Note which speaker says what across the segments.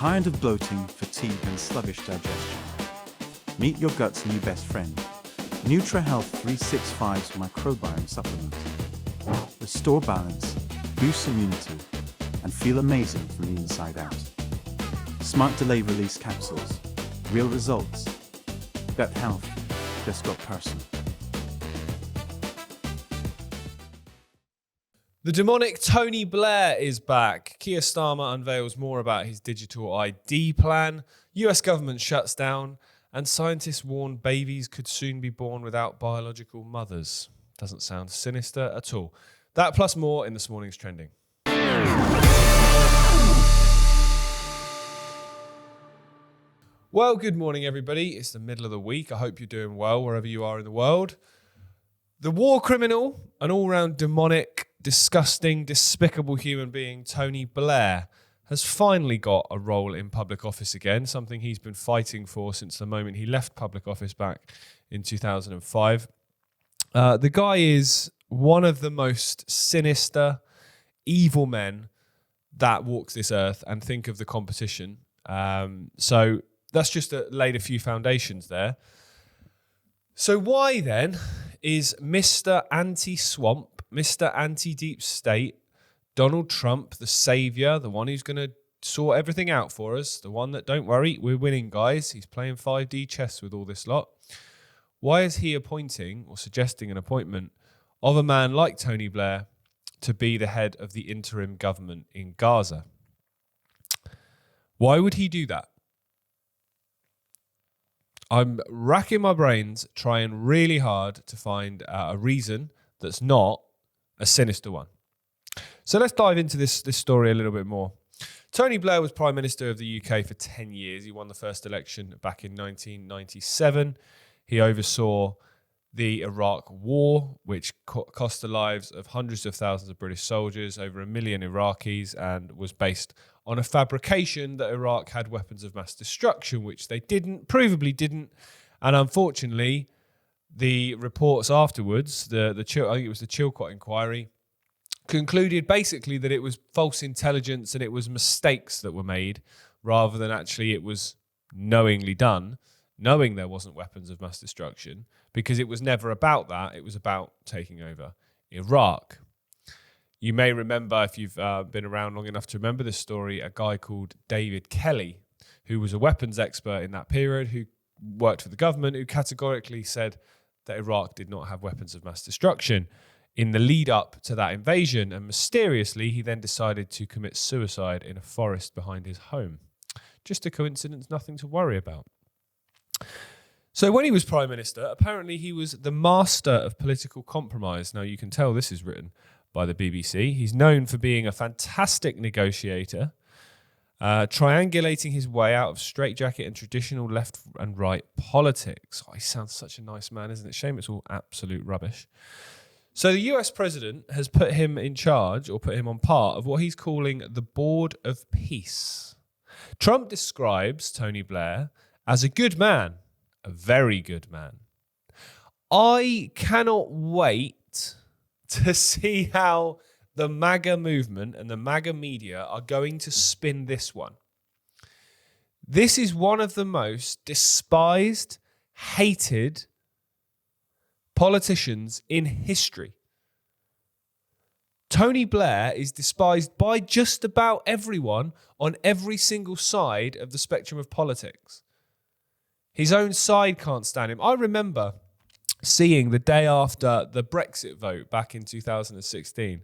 Speaker 1: Tired of bloating, fatigue and sluggish digestion? Meet your gut's new best friend, NutriHealth 365's microbiome supplement. Restore balance, boost immunity, and feel amazing from the inside out. Smart delayed release capsules, real results. Gut health just got personal.
Speaker 2: The demonic Tony Blair is back. Keir Starmer unveils more about his digital ID plan. US government shuts down. And scientists warn babies could soon be born without biological mothers. Doesn't sound sinister at all. That plus more in this morning's trending. Well, good morning, everybody. It's the middle of the week. I hope you're doing well wherever you are in the world. The war criminal, an all-round demonic, disgusting, despicable human being, Tony Blair, has finally got a role in public office again, something he's been fighting for since the moment he left public office back in 2005. The guy is one of the most sinister, evil men that walks this earth, and think of the competition. So that's just laid a few foundations there. So why then is Mr. Anti-Swamp, Mr. Anti-Deep State, Donald Trump, the savior, the one who's going to sort everything out for us, the one that, don't worry, we're winning, guys. He's playing 5D chess with all this lot. Why is he appointing or suggesting an appointment of a man like Tony Blair to be the head of the interim government in Gaza? Why would he do that? I'm racking my brains, trying really hard to find a reason that's not a sinister one. So let's dive into this story a little bit more. Tony Blair was Prime Minister of the UK for 10 years. He won the first election back in 1997. He oversaw the Iraq War, which cost the lives of hundreds of thousands of British soldiers, over 1 million Iraqis, and was based on a fabrication that Iraq had weapons of mass destruction, which they provably didn't. And unfortunately, the reports afterwards, I think it was the Chilcot inquiry, concluded basically that it was false intelligence and it was mistakes that were made, rather than actually it was knowingly done, knowing there wasn't weapons of mass destruction, because it was never about that. It was about taking over Iraq. You may remember, if you've been around long enough to remember this story, a guy called David Kelly, who was a weapons expert in that period, who worked for the government, who categorically said that Iraq did not have weapons of mass destruction in the lead up to that invasion, and mysteriously he then decided to commit suicide in a forest behind his home. Just a coincidence, nothing to worry about. So when he was Prime Minister, apparently he was the master of political compromise. Now you can tell this is written by the BBC. He's known for being a fantastic negotiator, triangulating his way out of straitjacket and traditional left and right politics. Oh, he sounds such a nice man, isn't it? Shame it's all absolute rubbish. So the US president has put him in charge, or put him on part of what he's calling the Board of Peace. Trump describes Tony Blair as a good man, a very good man. I cannot wait to see how the MAGA movement and the MAGA media are going to spin this one. This is one of the most despised, hated politicians in history. Tony Blair is despised by just about everyone on every single side of the spectrum of politics. His own side can't stand him. I remember seeing the day after the Brexit vote back in 2016,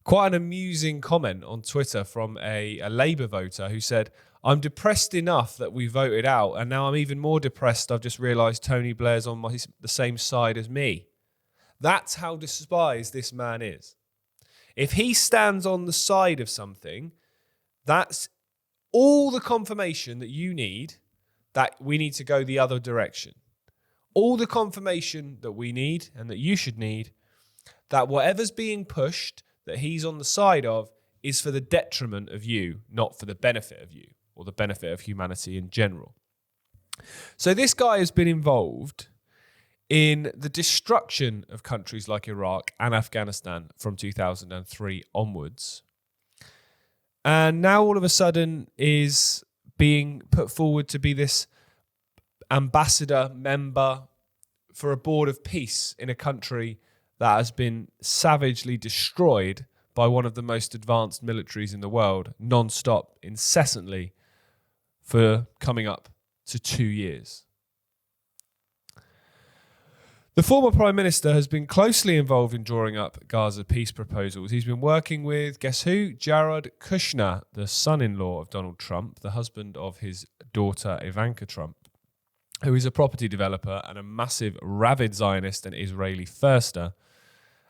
Speaker 2: quite an amusing comment on Twitter from a Labour voter who said, "I'm depressed enough that we voted out, and now I'm even more depressed. I've just realised Tony Blair's on the same side as me." That's how despised this man is. If he stands on the side of something, that's all the confirmation that you need that we need to go the other direction. All the confirmation that we need and that you should need that whatever's being pushed that he's on the side of is for the detriment of you, not for the benefit of you or the benefit of humanity in general. So this guy has been involved in the destruction of countries like Iraq and Afghanistan from 2003 onwards. And now all of a sudden is being put forward to be this ambassador member for a board of peace in a country that has been savagely destroyed by one of the most advanced militaries in the world, non-stop, incessantly, for coming up to 2 years. The former Prime Minister has been closely involved in drawing up Gaza peace proposals. He's been working with, guess who? Jared Kushner, the son-in-law of Donald Trump, the husband of his daughter Ivanka Trump, who is a property developer and a massive rabid Zionist and Israeli firster,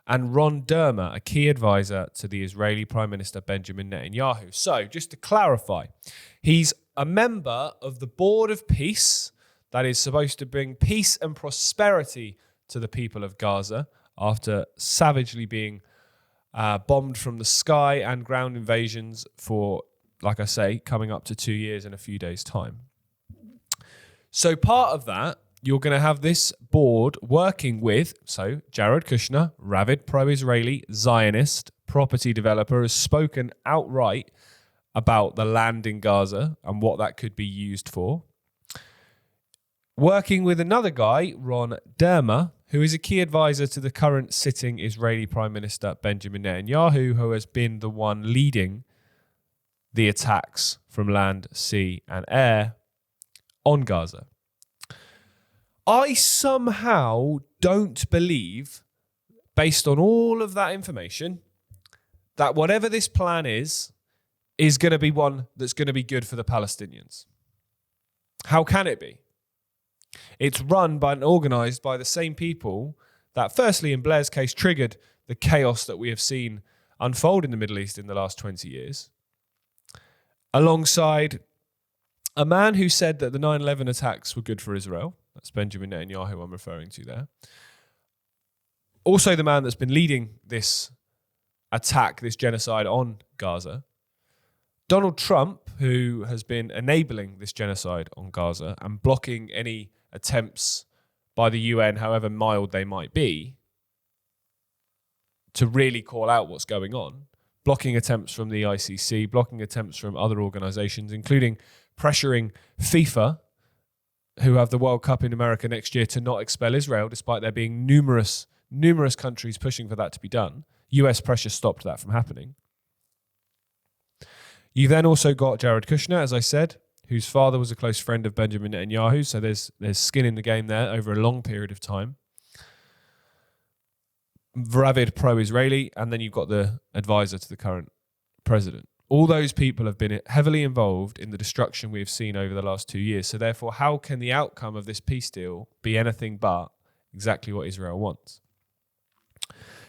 Speaker 2: and Ron Dermer, a key advisor to the Israeli Prime Minister Benjamin Netanyahu. So, just to clarify, he's a member of the Board of Peace that is supposed to bring peace and prosperity to the people of Gaza after savagely being bombed from the sky and ground invasions for, like I say, coming up to 2 years in a few days' time. So part of that, you're going to have this board working with, so Jared Kushner, rabid pro-Israeli Zionist property developer, has spoken outright about the land in Gaza and what that could be used for. Working with another guy, Ron Dermer, who is a key advisor to the current sitting Israeli Prime Minister Benjamin Netanyahu, who has been the one leading the attacks from land, sea, and air on Gaza. I somehow don't believe, based on all of that information, that whatever this plan is going to be one that's going to be good for the Palestinians. How can it be? It's run by and organised by the same people that, firstly, in Blair's case, triggered the chaos that we have seen unfold in the Middle East in the last 20 years, alongside a man who said that the 9/11 attacks were good for Israel. That's Benjamin Netanyahu I'm referring to there. Also the man that's been leading this attack, this genocide on Gaza. Donald Trump, who has been enabling this genocide on Gaza and blocking any attempts by the UN, however mild they might be, to really call out what's going on, blocking attempts from the ICC, blocking attempts from other organisations, including pressuring FIFA, who have the World Cup in America next year, to not expel Israel, despite there being numerous countries pushing for that to be done. US pressure stopped that from happening. You then also got Jared Kushner, as I said, whose father was a close friend of Benjamin Netanyahu, so there's skin in the game there over a long period of time. Rabid pro-Israeli, and then you've got the advisor to the current president. All those people have been heavily involved in the destruction we've seen over the last 2 years. So therefore, how can the outcome of this peace deal be anything but exactly what Israel wants?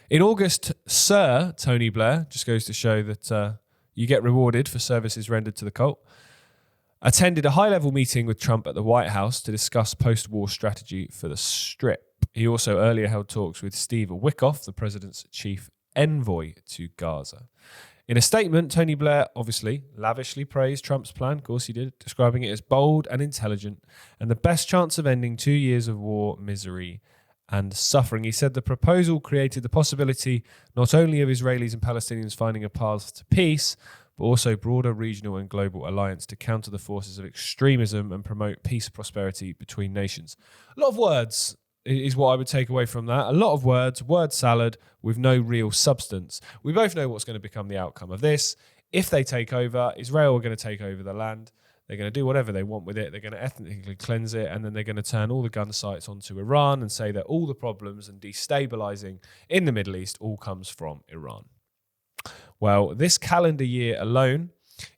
Speaker 2: In August, Sir Tony Blair, just goes to show that you get rewarded for services rendered to the cult, attended a high-level meeting with Trump at the White House to discuss post-war strategy for the Strip. He also earlier held talks with Steve Witkoff, the president's chief envoy to Gaza. In a statement, Tony Blair obviously lavishly praised Trump's plan, of course he did, describing it as bold and intelligent and the best chance of ending 2 years of war, misery and suffering. He said the proposal created the possibility not only of Israelis and Palestinians finding a path to peace, but also broader regional and global alliance to counter the forces of extremism and promote peace and prosperity between nations. A lot of words is what I would take away from that. A lot of words, word salad with no real substance. We both know what's going to become the outcome of this. If they take over, Israel are going to take over the land. They're going to do whatever they want with it. They're going to ethnically cleanse it, and then they're going to turn all the gun sites onto Iran and say that all the problems and destabilizing in the Middle East all comes from Iran. Well, this calendar year alone,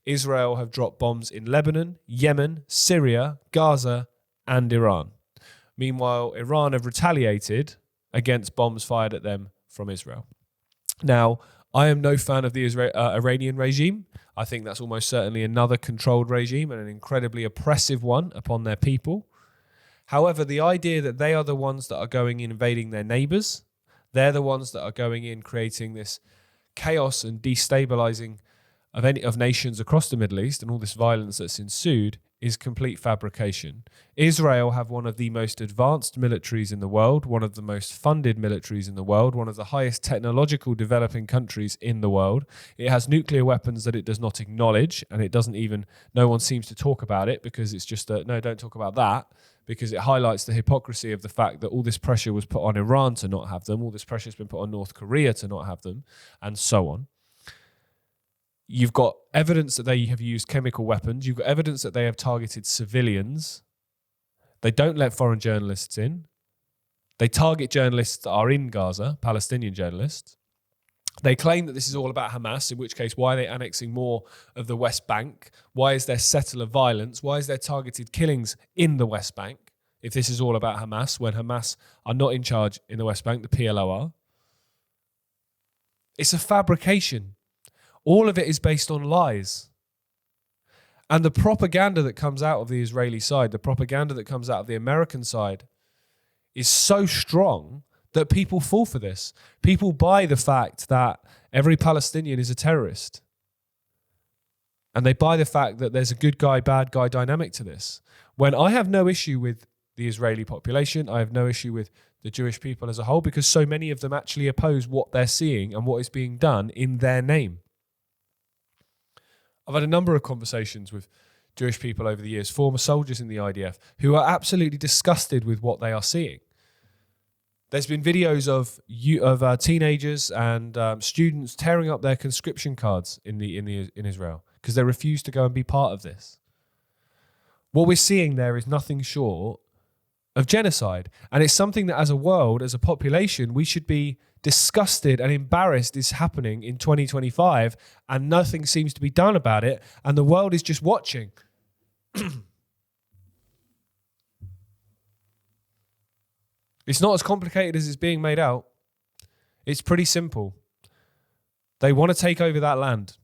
Speaker 2: Israel have dropped bombs in Lebanon, Yemen, Syria, Gaza, and Iran. Meanwhile, Iran have retaliated against bombs fired at them from Israel. Now, I am no fan of the Iranian regime. I think that's almost certainly another controlled regime and an incredibly oppressive one upon their people. However, the idea that they are the ones that are going in invading their neighbours, they're the ones that are going in creating this chaos and destabilising of nations across the Middle East and all this violence that's ensued is complete fabrication. Israel have one of the most advanced militaries in the world, one of the most funded militaries in the world, one of the highest technological developing countries in the world. It has nuclear weapons that it does not acknowledge, and it doesn't even, no one seems to talk about it because it's just no, don't talk about that, because it highlights the hypocrisy of the fact that all this pressure was put on Iran to not have them, all this pressure has been put on North Korea to not have them, and so on. You've got evidence that they have used chemical weapons. You've got evidence that they have targeted civilians. They don't let foreign journalists in. They target journalists that are in Gaza, Palestinian journalists. They claim that this is all about Hamas, in which case, why are they annexing more of the West Bank? Why is there settler violence? Why is there targeted killings in the West Bank if this is all about Hamas, when Hamas are not in charge in the West Bank, the PLO are? It's a fabrication. All of it is based on lies. And the propaganda that comes out of the Israeli side, the propaganda that comes out of the American side, is so strong that people fall for this. People buy the fact that every Palestinian is a terrorist. And they buy the fact that there's a good guy, bad guy dynamic to this. When I have no issue with the Israeli population, I have no issue with the Jewish people as a whole, because so many of them actually oppose what they're seeing and what is being done in their name. I've had a number of conversations with Jewish people over the years, former soldiers in the IDF, who are absolutely disgusted with what they are seeing. There's been videos of teenagers and students tearing up their conscription cards in Israel because they refuse to go and be part of this. What we're seeing there is nothing short of genocide, and it's something that, as a world, as a population, we should be disgusted and embarrassed is happening in 2025, and nothing seems to be done about it, and the world is just watching. It's not as complicated as it's being made out. It's pretty simple. They want to take over that land.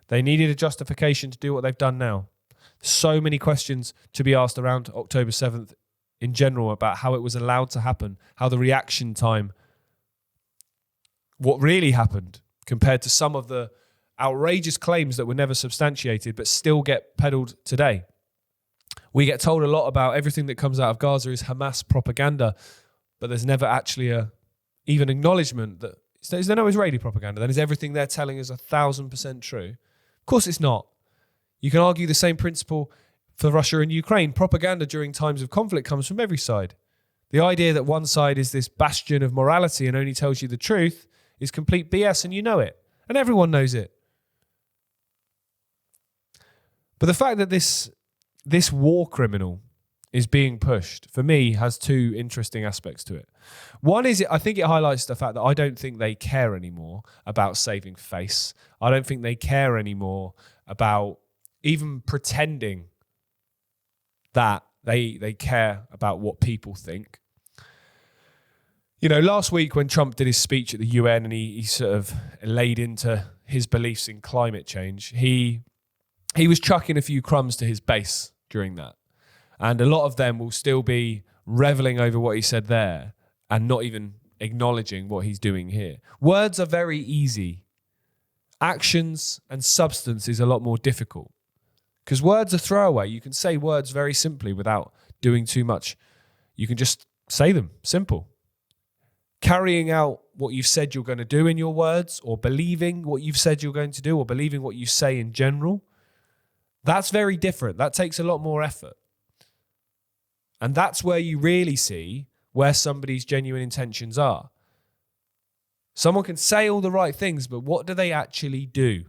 Speaker 2: They needed a justification to do what they've done now. So many questions to be asked around October 7th in general about how it was allowed to happen, how the reaction time, what really happened compared to some of the outrageous claims that were never substantiated but still get peddled today. We get told a lot about everything that comes out of Gaza is Hamas propaganda, but there's never actually even acknowledgement that there's no Israeli propaganda. Then is everything they're telling us 1,000% true? Of course it's not. You can argue the same principle for Russia and Ukraine. Propaganda during times of conflict comes from every side. The idea that one side is this bastion of morality and only tells you the truth is complete BS, and you know it. And everyone knows it. But the fact that this war criminal is being pushed, for me, has two interesting aspects to it. One is, I think it highlights the fact that I don't think they care anymore about saving face. I don't think they care anymore about even pretending that they care about what people think. You know, last week when Trump did his speech at the UN and he sort of laid into his beliefs in climate change, he was chucking a few crumbs to his base during that. And a lot of them will still be reveling over what he said there and not even acknowledging what he's doing here. Words are very easy. Actions and substance is a lot more difficult. Because words are throwaway. You can say words very simply without doing too much. You can just say them, simple. Carrying out what you've said you're going to do in your words, or believing what you've said you're going to do, or believing what you say in general, that's very different. That takes a lot more effort. And that's where you really see where somebody's genuine intentions are. Someone can say all the right things, but what do they actually do?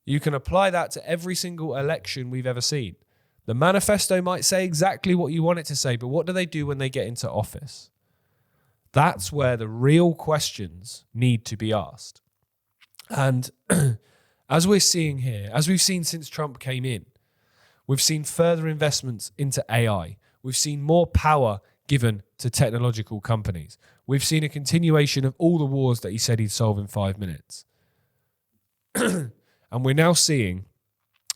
Speaker 2: You can apply that to every single election we've ever seen. The manifesto might say exactly what you want it to say, but what do they do when they get into office? That's where the real questions need to be asked. And as we're seeing here, as we've seen since Trump came in, we've seen further investments into AI. We've seen more power given to technological companies. We've seen a continuation of all the wars that he said he'd solve in 5 minutes. And we're now seeing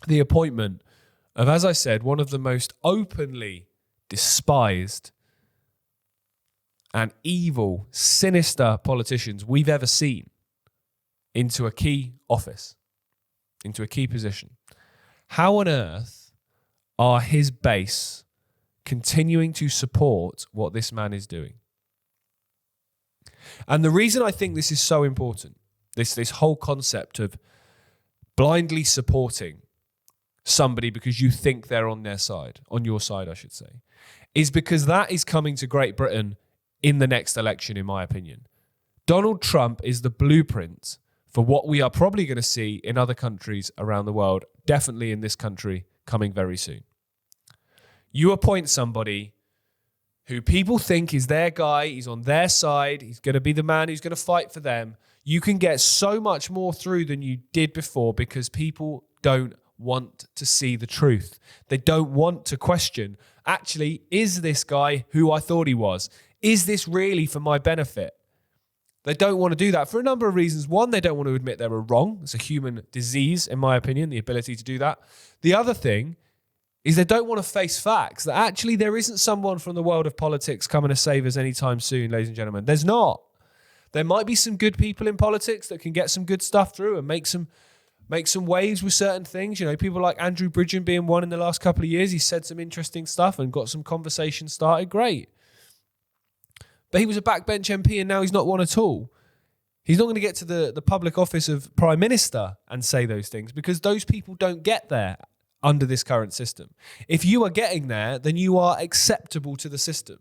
Speaker 2: the appointment of, as I said, one of the most openly despised and evil, sinister politicians we've ever seen into a key office, into a key position. How on earth are his base continuing to support what this man is doing? And the reason I think this is so important, this whole concept of blindly supporting somebody because you think they're on their side, on your side, I should say, is because that is coming to Great Britain in the next election, in my opinion. Donald Trump is the blueprint for what we are probably going to see in other countries around the world, definitely in this country coming very soon. You appoint somebody who people think is their guy, he's on their side, he's going to be the man who's going to fight for them. You can get so much more through than you did before because people don't want to see the truth. They don't want to question, actually, is this guy who I thought he was? Is this really for my benefit? They don't want to do that for a number of reasons. One, they don't want to admit they were wrong. It's a human disease, in my opinion, the ability to do that. The other thing is they don't want to face facts, that actually there isn't someone from the world of politics coming to save us anytime soon, ladies and gentlemen. There's not. There might be some good people in politics that can get some good stuff through and make some waves with certain things. You know, people like Andrew Bridgen being one in the last couple of years. He said some interesting stuff and got some conversation started. Great. But he was a backbench MP and now he's not one at all. He's not going to get to the public office of Prime Minister and say those things because those people don't get there under this current system. If you are getting there, then you are acceptable to the system.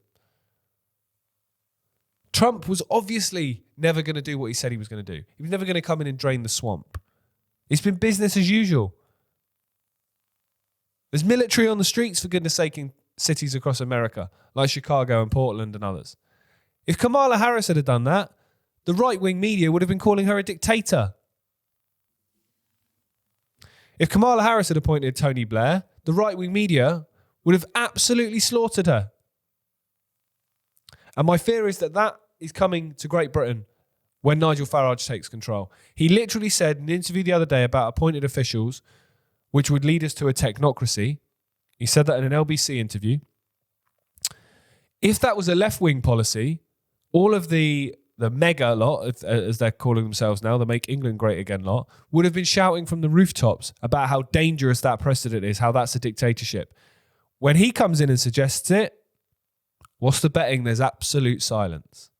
Speaker 2: Trump was obviously never going to do what he said he was going to do. He was never going to come in and drain the swamp. It's been business as usual. There's military on the streets, for goodness sake, in cities across America, like Chicago and Portland and others. If Kamala Harris had done that, the right-wing media would have been calling her a dictator. If Kamala Harris had appointed Tony Blair, the right-wing media would have absolutely slaughtered her. And my fear is that is coming to Great Britain when Nigel Farage takes control. He literally said in an interview the other day about appointed officials, which would lead us to a technocracy. He said that in an LBC interview. If that was a left-wing policy, all of the mega lot, as they're calling themselves now, the Make England Great Again lot, would have been shouting from the rooftops about how dangerous that precedent is, how that's a dictatorship. When he comes in and suggests it, what's the betting? There's absolute silence.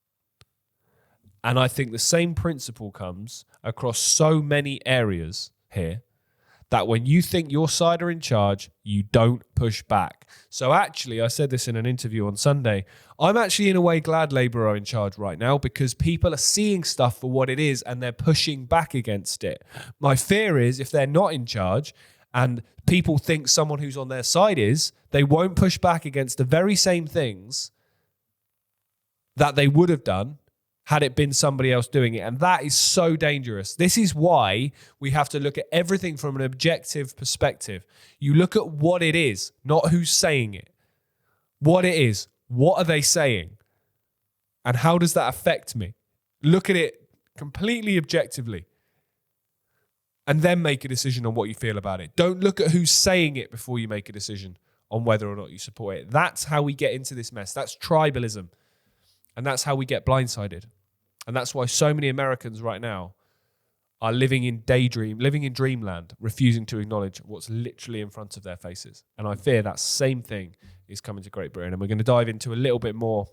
Speaker 2: And I think the same principle comes across so many areas here, that when you think your side are in charge, you don't push back. So actually, I said this in an interview on Sunday, I'm actually in a way glad Labour are in charge right now because people are seeing stuff for what it is and they're pushing back against it. My fear is if they're not in charge and people think someone who's on their side is, they won't push back against the very same things that they would have done had it been somebody else doing it. And that is so dangerous. This is why we have to look at everything from an objective perspective. You look at what it is, not who's saying it. What it is. What are they saying? And how does that affect me? Look at it completely objectively. And then make a decision on what you feel about it. Don't look at who's saying it before you make a decision on whether or not you support it. That's how we get into this mess. That's tribalism. And that's how we get blindsided. And that's why so many Americans right now are living in dreamland, refusing to acknowledge what's literally in front of their faces. And I fear that same thing is coming to Great Britain. And we're going to dive into a little bit more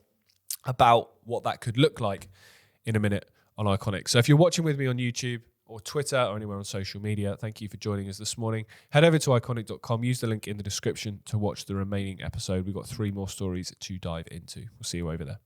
Speaker 2: about what that could look like in a minute on Iconic. So if you're watching with me on YouTube or Twitter or anywhere on social media, thank you for joining us this morning. Head over to iconic.com. Use the link in the description to watch the remaining episode. We've got 3 more stories to dive into. We'll see you over there.